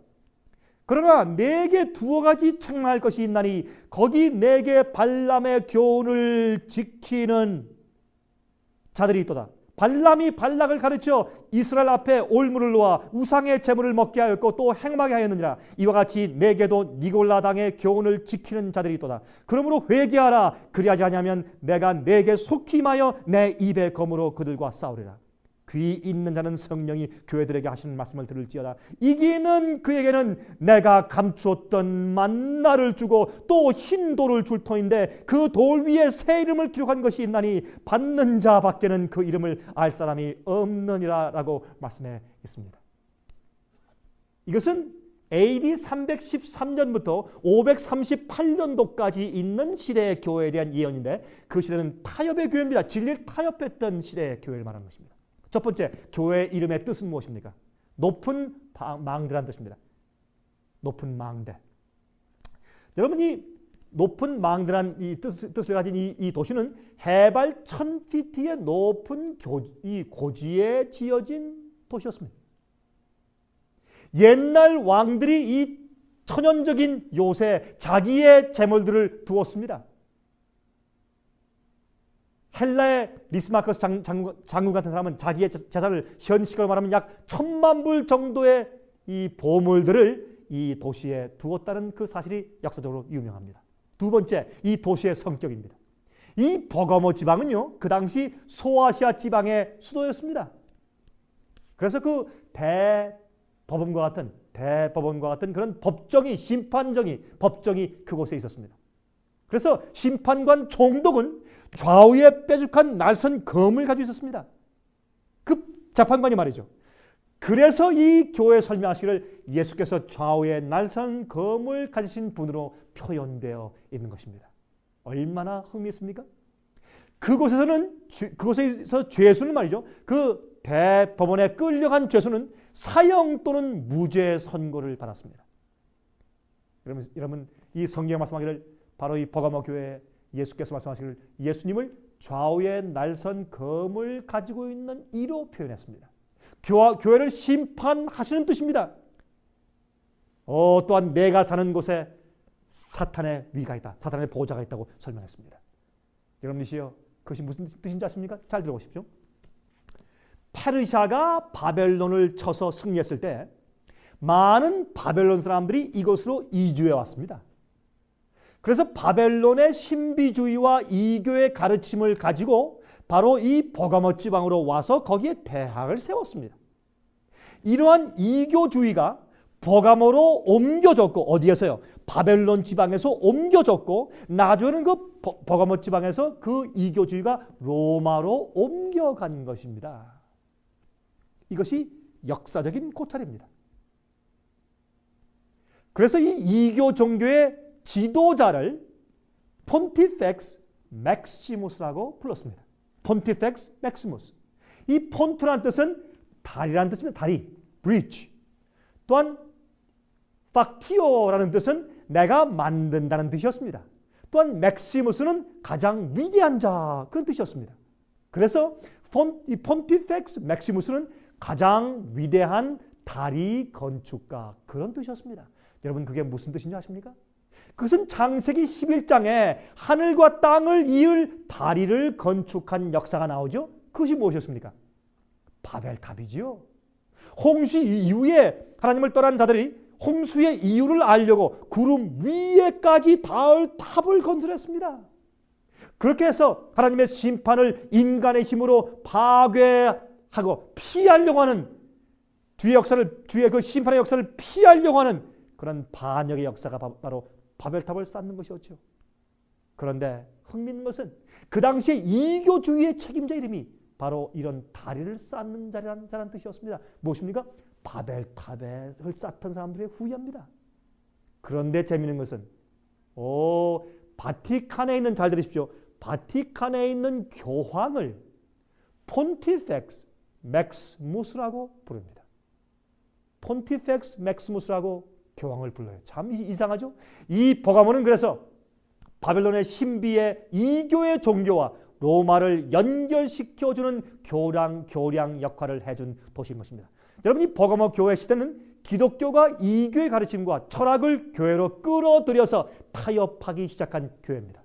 [SPEAKER 1] 그러나 내게 두어 가지 책망할 것이 있나니 거기 내게 발람의 교훈을 지키는 자들이 있도다. 발람이 발락을 가르쳐 이스라엘 앞에 올무를 놓아 우상의 제물을 먹게 하였고 또 행하게 하였느니라. 이와 같이 내게도 니골라 당의 교훈을 지키는 자들이 있도다. 그러므로 회개하라. 그리하지 아니하면 내가 내게 속히 임하여 내 입의 검으로 그들과 싸우리라. 귀 있는 자는 성령이 교회들에게 하시는 말씀을 들을지어다. 이기는 그에게는 내가 감추었던 만나를 주고 또 흰 돌을 줄 터인데 그 돌 위에 새 이름을 기록한 것이 있나니 받는 자 밖에는 그 이름을 알 사람이 없느니라 라고 말씀해 있습니다. 이것은 AD 313년부터 538년도까지 있는 시대의 교회에 대한 예언인데 그 시대는 타협의 교회입니다. 진리를 타협했던 시대의 교회를 말하는 것입니다. 첫 번째, 교회 이름의 뜻은 무엇입니까? 높은 망대라는 뜻입니다. 높은 망대. 여러분, 이 높은 망대라는 이 뜻을 가진 이 도시는 해발 1000피트의 높은 이 고지에 지어진 도시였습니다. 옛날 왕들이 이 천연적인 요새 자기의 재물들을 두었습니다. 헬라의 리스마커스 장군 같은 사람은 자기의 재산을 현식으로 말하면 약 1000만 불 정도의 이 보물들을 이 도시에 두었다는 그 사실이 역사적으로 유명합니다. 두 번째, 이 도시의 성격입니다. 이 버가모 지방은요, 그 당시 소아시아 지방의 수도였습니다. 그래서 그 대법원과 같은 그런 법정이 그곳에 있었습니다. 그래서 심판관 총독은 좌우에 뾰족한 날선 검을 가지고 있었습니다. 그 재판관이 말이죠. 그래서 이 교회 설명하시기를 예수께서 좌우에 날선 검을 가지신 분으로 표현되어 있는 것입니다. 얼마나 흥미있습니까? 그곳에서 죄수는 말이죠. 그 대법원에 끌려간 죄수는 사형 또는 무죄 선고를 받았습니다. 여러분, 이 성경에 말씀하기를 바로 이 버가모 교회에 예수께서 말씀하시기를 예수님을 좌우에 날선 검을 가지고 있는 이로 표현했습니다. 교회를 심판하시는 뜻입니다. 또한 내가 사는 곳에 사탄의 위가 있다. 사탄의 보호자가 있다고 설명했습니다. 여러분이시여, 그것이 무슨 뜻인지 아십니까? 잘 들어보십시오. 페르시아가 바벨론을 쳐서 승리했을 때 많은 바벨론 사람들이 이곳으로 이주해 왔습니다. 그래서 바벨론의 신비주의와 이교의 가르침을 가지고 바로 이 버가모 지방으로 와서 거기에 대학을 세웠습니다. 이러한 이교주의가 버가모로 옮겨졌고, 어디에서요? 바벨론 지방에서 옮겨졌고, 나중에는 그 버가모 지방에서 그 이교주의가 로마로 옮겨간 것입니다. 이것이 역사적인 고찰입니다. 그래서 이 이교 종교의 지도자를 폰티펙스 맥시무스라고 불렀습니다. 폰티펙스 맥시무스. 이 폰트라는 뜻은 다리라는 뜻입니다. 다리, 브리지. 또한 팍티오라는 뜻은 내가 만든다는 뜻이었습니다. 또한 맥시무스는 가장 위대한 자, 그런 뜻이었습니다. 그래서 이 폰티펙스 맥시무스는 가장 위대한 다리 건축가, 그런 뜻이었습니다. 여러분, 그게 무슨 뜻인지 아십니까? 그것은 창세기 11장에 하늘과 땅을 이을 다리를 건축한 역사가 나오죠. 그것이 무엇이었습니까? 바벨탑이지요. 홍수 이후에 하나님을 떠난 자들이 홍수의 이유를 알려고 구름 위에까지 닿을 탑을 건설했습니다. 그렇게 해서 하나님의 심판을 인간의 힘으로 파괴하고 피하려고 하는 뒤에 그 심판의 역사를 피하려고 하는 그런 반역의 역사가 바로 바벨탑을 쌓는 것이었죠. 그런데 흥미있는 것은 그 당시에 이교주의의 책임자 이름이 바로 이런 다리를 쌓는 자라는 뜻이었습니다. 무엇입니까? 바벨탑을 쌓던 사람들의 후예입니다. 그런데 재미있는 것은 바티칸에 있는, 잘 들으십시오. 바티칸에 있는 교황을 폰티펙스 맥스무스라고 부릅니다. 폰티펙스 맥스무스라고 교황을 불러요. 참 이상하죠? 이 버가모는 그래서 바벨론의 신비의 이교의 종교와 로마를 연결시켜주는 교량 역할을 해준 도시인 것입니다. 여러분, 이 버가모 교회 시대는 기독교가 이교의 가르침과 철학을 교회로 끌어들여서 타협하기 시작한 교회입니다.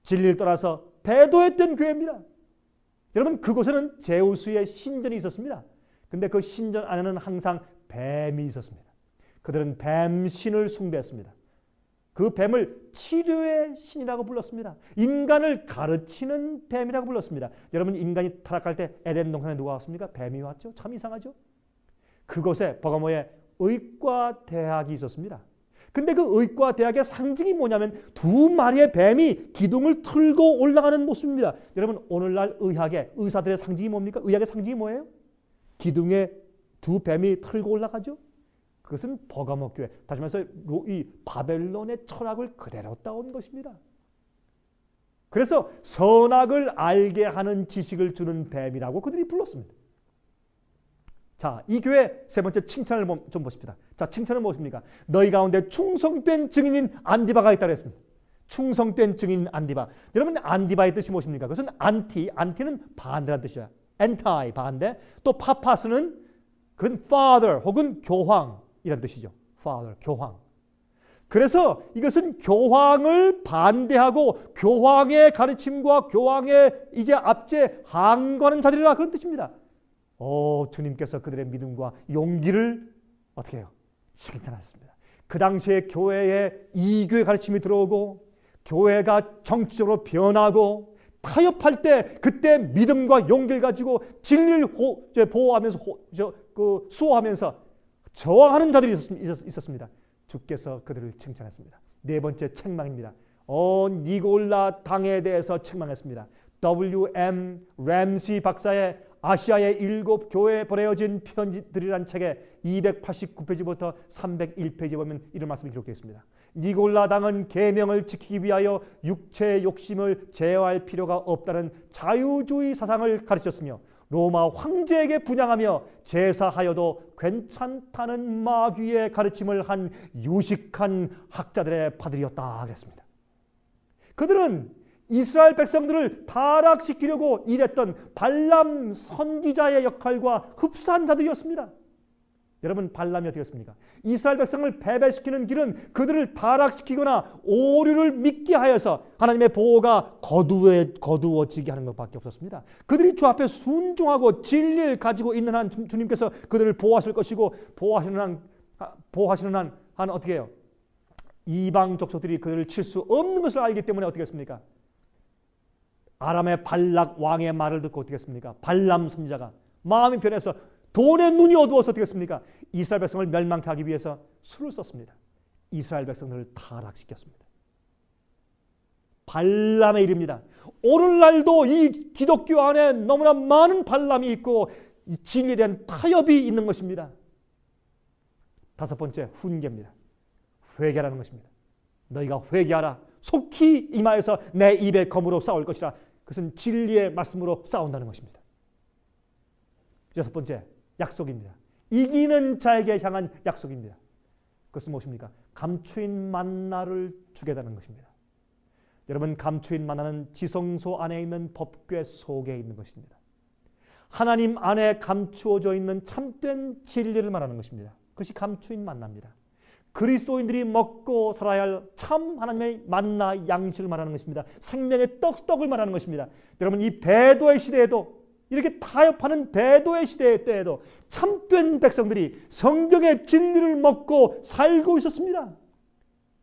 [SPEAKER 1] 진리를 떠나서 배도했던 교회입니다. 여러분, 그곳에는 제우스의 신전이 있었습니다. 근데 그 신전 안에는 항상 뱀이 있었습니다. 그들은 뱀신을 숭배했습니다. 그 뱀을 치료의 신이라고 불렀습니다. 인간을 가르치는 뱀이라고 불렀습니다. 여러분, 인간이 타락할 때 에덴 동산에 누가 왔습니까? 뱀이 왔죠. 참 이상하죠. 그곳에 버가모에 의과대학이 있었습니다. 근데 그 의과대학의 상징이 뭐냐면 두 마리의 뱀이 기둥을 틀고 올라가는 모습입니다. 여러분, 오늘날 의학의 의사들의 상징이 뭡니까? 의학의 상징이 뭐예요? 기둥에 두 뱀이 틀고 올라가죠. 그것은 버가모 교회, 다시 말해서 이 바벨론의 철학을 그대로 따온 것입니다. 그래서 선악을 알게 하는 지식을 주는 뱀이라고 그들이 불렀습니다. 자, 이 교회 세 번째 칭찬을 좀 보십시다. 자, 칭찬은 무엇입니까? 너희 가운데 충성된 증인인 안디바가 있다고 했습니다. 충성된 증인인 안디바. 여러분, 안디바의 뜻이 무엇입니까? 그것은 안티는 반대라는 뜻이에요. 엔타이, 반대. 또 파파스는 그건 father 혹은 교황이라는 뜻이죠. father, 교황. 그래서 이것은 교황을 반대하고 교황의 가르침과 교황의 이제 압제 항거하는 자들이라, 그런 뜻입니다. 주님께서 그들의 믿음과 용기를 어떻게 해요? 칭찬하셨습니다. 그 당시에 교회에 이교의 가르침이 들어오고 교회가 정치적으로 변하고 타협할 때 그때 믿음과 용기를 가지고 진리를 보호하면서 수호하면서 저항하는 자들이 있었습니다. 주께서 그들을 칭찬했습니다. 네 번째 책망입니다. 니골라 당에 대해서 책망했습니다. W.M. 램시 박사의 아시아의 7 교회에 보내어진 편지들이란 책의 289페이지부터 301페이지에 보면 이런 말씀이 기록되어 있습니다. 니골라 당은 계명을 지키기 위하여 육체의 욕심을 제어할 필요가 없다는 자유주의 사상을 가르쳤으며 로마 황제에게 분양하며 제사하여도 괜찮다는 마귀의 가르침을 한 유식한 학자들의 파들이었다 그랬습니다. 그들은 이스라엘 백성들을 타락시키려고 일했던 발람 선지자의 역할과 흡사한 자들이었습니다. 여러분, 발람이 어떻게 했습니까? 이스라엘 백성을 패배시키는 길은 그들을 타락시키거나 오류를 믿게 하여서 하나님의 보호가 거두어지게 하는 것밖에 없었습니다. 그들이 주 앞에 순종하고 진리를 가지고 있는 한 주님께서 그들을 보호하실 것이고 보호하시는 한 어떻게 해요? 이방 족속들이 그들을 칠 수 없는 것을 알기 때문에 어떻게 했습니까? 아람의 발락 왕의 말을 듣고 어떻게 했습니까? 발람 선지자가 마음이 변해서 돈의 눈이 어두워서 어떻게 했습니까? 이스라엘 백성을 멸망케 하기 위해서 수를 썼습니다. 이스라엘 백성들을 타락시켰습니다. 발람의 일입니다. 오늘날도 이 기독교 안에 너무나 많은 발람이 있고 이 진리에 대한 타협이 있는 것입니다. 다섯 번째, 훈계입니다. 회개라는 것입니다. 너희가 회개하라. 속히 임하여서 내 입의 검으로 싸울 것이라. 그것은 진리의 말씀으로 싸운다는 것입니다. 여섯 번째, 약속입니다. 이기는 자에게 향한 약속입니다. 그것은 무엇입니까? 감추인 만나를 주겠다는 것입니다. 여러분, 감추인 만나는 지성소 안에 있는 법궤 속에 있는 것입니다. 하나님 안에 감추어져 있는 참된 진리를 말하는 것입니다. 그것이 감추인 만나입니다. 그리스도인들이 먹고 살아야 할 참 하나님의 만나 양식을 말하는 것입니다. 생명의 떡을 말하는 것입니다. 여러분, 이 배도의 시대에도, 이렇게 타협하는 배도의 시대 때에도 참된 백성들이 성경의 진리를 먹고 살고 있었습니다.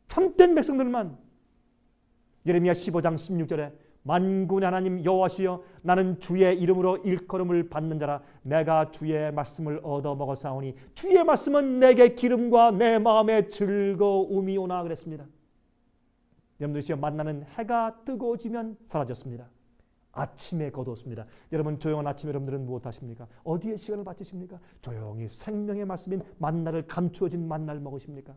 [SPEAKER 1] 참된 백성들만. 예레미야 15장 16절에 만군의 하나님 여호와시여 나는 주의 이름으로 일컬음을 받는 자라. 내가 주의 말씀을 얻어 먹었사오니 주의 말씀은 내게 기름과 내 마음에 즐거움이 오나 그랬습니다. 여러분들, 만나는 해가 뜨거워지면 사라졌습니다. 아침에 거두었습니다. 여러분 조용한 아침에 여러분들은 무엇 하십니까? 어디에 시간을 바치십니까? 조용히 생명의 말씀인 만나를 감추어진 만나를 먹으십니까?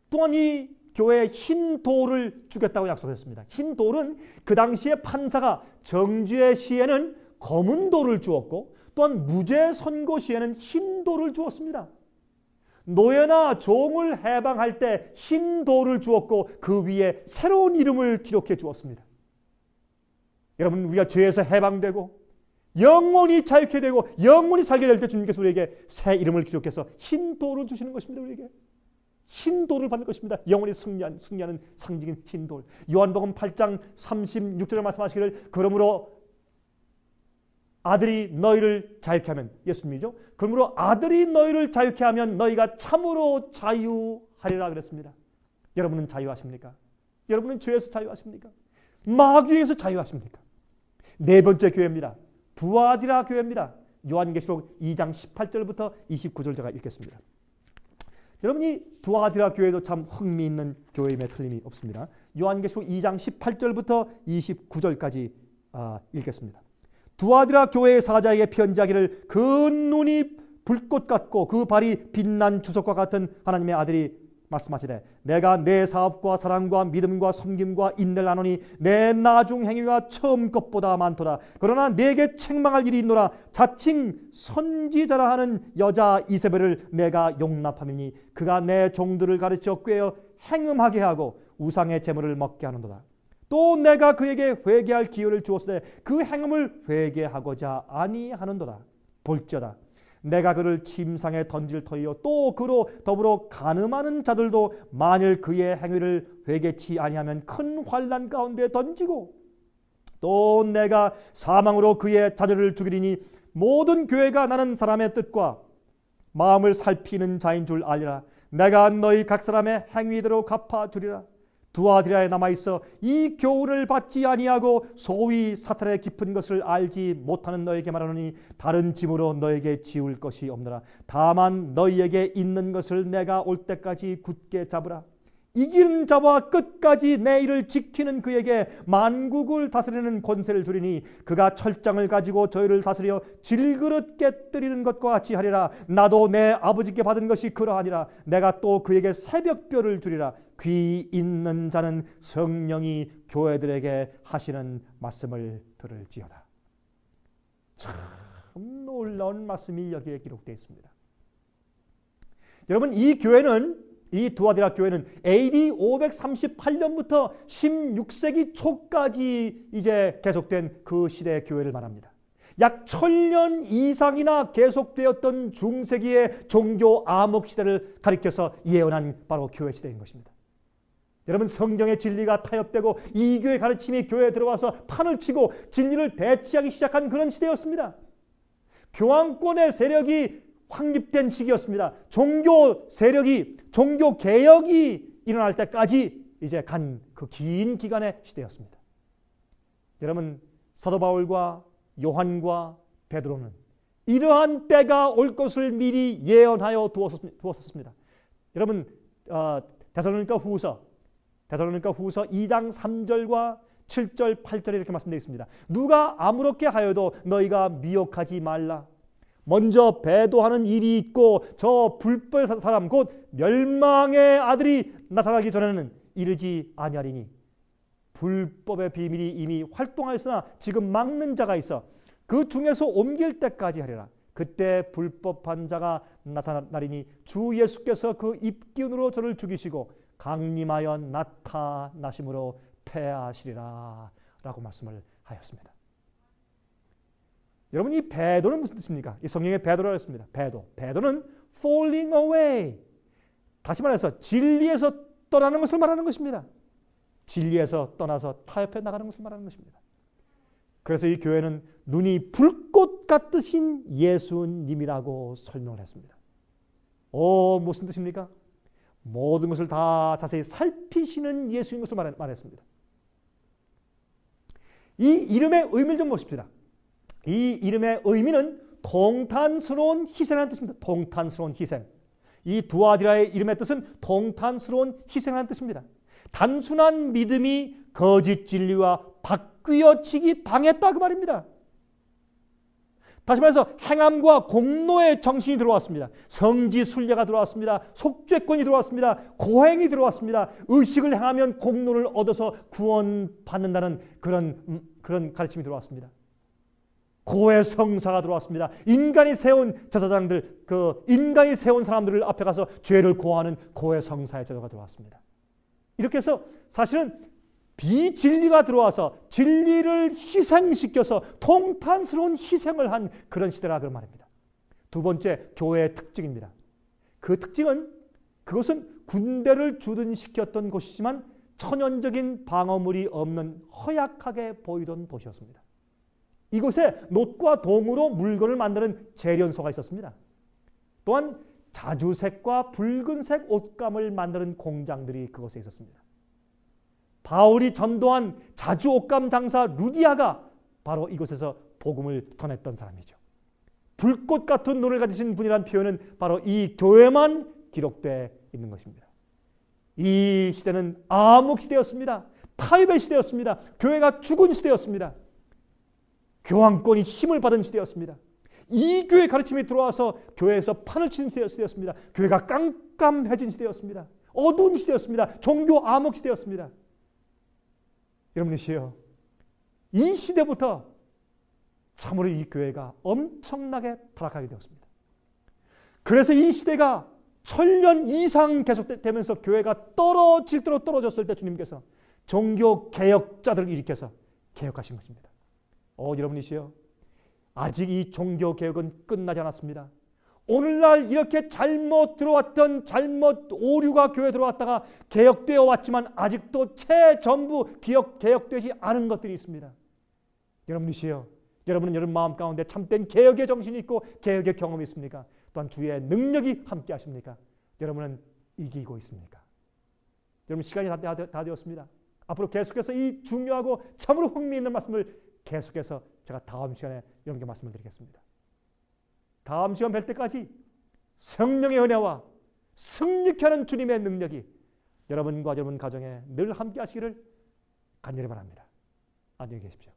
[SPEAKER 1] 또한 이 교회에 흰 돌을 주겠다고 약속했습니다. 흰 돌은 그 당시에 판사가 정죄 시에는 검은 돌을 주었고 또한 무죄 선고 시에는 흰 돌을 주었습니다. 노예나 종을 해방할 때 흰 돌을 주었고 그 위에 새로운 이름을 기록해 주었습니다. 여러분 우리가 죄에서 해방되고 영원히 자유케 되고 영원히 살게 될 때 주님께서 우리에게 새 이름을 기록해서 흰 돌을 주시는 것입니다. 우리에게 흰 돌을 받을 것입니다. 영원히 승리하는 상징인 흰 돌. 요한복음 8장 36절에 말씀하시기를 그러므로 아들이 너희를 자유케 하면 예수님이죠. 그러므로 아들이 너희를 자유케 하면 너희가 참으로 자유하리라 그랬습니다. 여러분은 자유하십니까? 여러분은 죄에서 자유하십니까? 마귀에서 자유하십니까? 네 번째 교회입니다. 두아디라 교회입니다. 요한계시록 2장 18절부터 29절 제가 읽겠습니다. 여러분이 두아디라 교회도 참 흥미있는 교회임에 틀림이 없습니다. 요한계시록 2장 18절부터 29절까지 읽겠습니다. 두아디라 교회의 사자에게 편지하기를 그 눈이 불꽃 같고 그 발이 빛난 주석과 같은 하나님의 아들이 말씀하시되 내가 내 사업과 사랑과 믿음과 섬김과 인내를 아노니 내 나중 행위가 처음 것보다 많도다. 그러나 내게 책망할 일이 있노라. 자칭 선지자라 하는 여자 이세벨을 내가 용납함이니 그가 내 종들을 가르쳐 꾀어 행음하게 하고 우상의 제물을 먹게 하는도다. 또 내가 그에게 회개할 기회를 주었으되 그 행음을 회개하고자 아니하는도다. 볼지어다 내가 그를 침상에 던질 터이요 또 그로 더불어 간음하는 자들도 만일 그의 행위를 회개치 아니하면 큰 환난 가운데 던지고 또 내가 사망으로 그의 자녀를 죽이리니 모든 교회가 나는 사람의 뜻과 마음을 살피는 자인 줄 알리라. 내가 너희 각 사람의 행위대로 갚아주리라. 두아디라에 남아있어 이 교훈을 받지 아니하고 소위 사탄의 깊은 것을 알지 못하는 너에게 말하노니 다른 짐으로 너에게 지울 것이 없노라. 다만 너희에게 있는 것을 내가 올 때까지 굳게 잡으라. 이기는 자와 끝까지 내 일을 지키는 그에게 만국을 다스리는 권세를 주리니 그가 철장을 가지고 저희를 다스려 질그릇 깨뜨리는 것과 같이 하리라. 나도 내 아버지께 받은 것이 그러하니라. 내가 또 그에게 새벽별을 주리라. 귀 있는 자는 성령이 교회들에게 하시는 말씀을 들을지어다. 참 놀라운 말씀이 여기에 기록되어 있습니다. 여러분 이 두아디라 교회는 AD 538년부터 16세기 초까지 이제 계속된 그 시대의 교회를 말합니다. 약 1000년 이상이나 계속되었던 중세기의 종교 암흑 시대를 가리켜서 예언한 바로 교회 시대인 것입니다. 여러분 성경의 진리가 타협되고 이교의 가르침이 교회에 들어와서 판을 치고 진리를 대치하기 시작한 그런 시대였습니다. 교황권의 세력이 확립된 시기였습니다. 종교 세력이 종교 개혁이 일어날 때까지 이제 간 그 긴 기간의 시대였습니다. 여러분 사도 바울과 요한과 베드로는 이러한 때가 올 것을 미리 예언하여 두었었습니다. 여러분 데살로니가 후서 2장 3절과 7절 8절에 이렇게 말씀되어 있습니다. 누가 아무렇게 하여도 너희가 미혹하지 말라. 먼저 배도하는 일이 있고 저 불법의 사람 곧 멸망의 아들이 나타나기 전에는 이르지 아니하리니 불법의 비밀이 이미 활동하였으나 지금 막는 자가 있어 그 중에서 옮길 때까지 하리라. 그때 불법한 자가 나타나리니 주 예수께서 그 입기운으로 저를 죽이시고 강림하여 나타나심으로 패하시리라 라고 말씀을 하였습니다. 여러분 이 배도는 무슨 뜻입니까? 이 성경에 배도라고 했습니다. 배도는 falling away. 다시 말해서 진리에서 떠나는 것을 말하는 것입니다. 진리에서 떠나서 타협해 나가는 것을 말하는 것입니다. 그래서 이 교회는 눈이 불꽃 같으신 예수님이라고 설명을 했습니다. 무슨 뜻입니까? 모든 것을 다 자세히 살피시는 예수인 것을 말했습니다. 이 이름의 의미를 좀 보십시다. 이 이름의 의미는 통탄스러운 희생이라는 뜻입니다. 통탄스러운 희생. 이 두아디라의 이름의 뜻은 통탄스러운 희생이라는 뜻입니다. 단순한 믿음이 거짓 진리와 바뀌어지기 당했다 그 말입니다. 다시 말해서 행함과 공로의 정신이 들어왔습니다. 성지 순례가 들어왔습니다. 속죄권이 들어왔습니다. 고행이 들어왔습니다. 의식을 행하면 공로를 얻어서 구원받는다는 그런 가르침이 들어왔습니다. 고해 성사가 들어왔습니다. 인간이 세운 제사장들, 인간이 세운 사람들을 앞에 가서 죄를 고하는 고해 성사의 제도가 들어왔습니다. 이렇게 해서 사실은 비진리가 들어와서 진리를 희생시켜서 통탄스러운 희생을 한 그런 시대라 그 말입니다. 두 번째, 교회의 특징입니다. 그 특징은 그것은 군대를 주둔시켰던 곳이지만 천연적인 방어물이 없는 허약하게 보이던 도시였습니다. 이곳에 놋과 동으로 물건을 만드는 재련소가 있었습니다. 또한 자주색과 붉은색 옷감을 만드는 공장들이 그곳에 있었습니다. 바울이 전도한 자주 옷감 장사 루디아가 바로 이곳에서 복음을 전했던 사람이죠. 불꽃 같은 눈을 가지신 분이라는 표현은 바로 이 교회만 기록되어 있는 것입니다. 이 시대는 암흑 시대였습니다. 타협의 시대였습니다. 교회가 죽은 시대였습니다. 교황권이 힘을 받은 시대였습니다. 이 교회 가르침이 들어와서 교회에서 판을 치는 시대였습니다. 교회가 깜깜해진 시대였습니다. 어두운 시대였습니다. 종교 암흑 시대였습니다. 여러분이시여, 이 시대부터 참으로 이 교회가 엄청나게 타락하게 되었습니다. 그래서 이 시대가 1000년 이상 계속되면서 교회가 떨어질 대로 떨어졌을 때 주님께서 종교 개혁자들을 일으켜서 개혁하신 것입니다. 여러분이시여, 아직 이 종교 개혁은 끝나지 않았습니다. 오늘날 이렇게 잘못 들어왔던 잘못 오류가 교회에 들어왔다가 개혁되어 왔지만 아직도 전부 개혁되지 않은 것들이 있습니다. 여러분이시여, 여러분은 여러분 마음 가운데 참된 개혁의 정신이 있고 개혁의 경험이 있습니까? 또한 주의 능력이 함께 하십니까? 여러분은 이기고 있습니까? 여러분, 시간이 다 되었습니다. 앞으로 계속해서 이 중요하고 참으로 흥미있는 말씀을 계속해서 제가 다음 시간에 여러분께 말씀을 드리겠습니다. 다음 시간 뵐 때까지 성령의 은혜와 승리케 하는 주님의 능력이 여러분과 여러분 가정에 늘 함께 하시기를 간절히 바랍니다. 안녕히 계십시오.